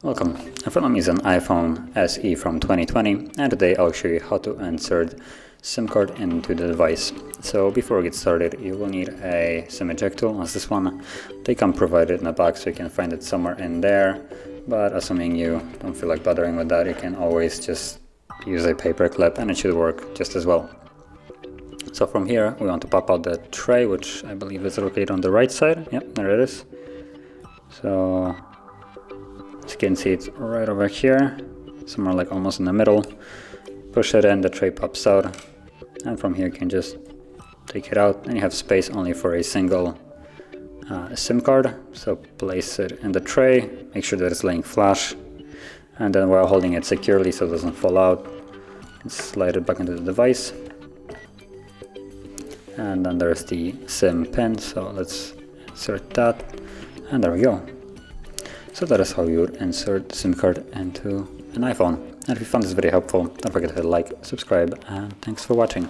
Welcome, in front of me is an iPhone SE from 2020, and today I'll show you how to insert SIM card into the device. So before we get started, you will need a SIM eject tool as this one. They come provided in a box, so you can find it somewhere in there, but assuming you don't feel like bothering with that, you can always just use a paper clip and it should work just as well. So from here we want to pop out the tray, which I believe is located on the right side. Yep, there it is. So as you can see, it's right over here, somewhere like almost in the middle. Push it in, the tray pops out, and from here you can just take it out, and you have space only for a single SIM card. So place it in the tray, make sure that it's laying flush, and then while holding it securely so it doesn't fall out, slide it back into the device. And then there's the SIM pin, so let's insert that, and there we go. So that is how you would insert the SIM card into an iPhone. And if you found this video helpful, don't forget to hit like, subscribe, and thanks for watching.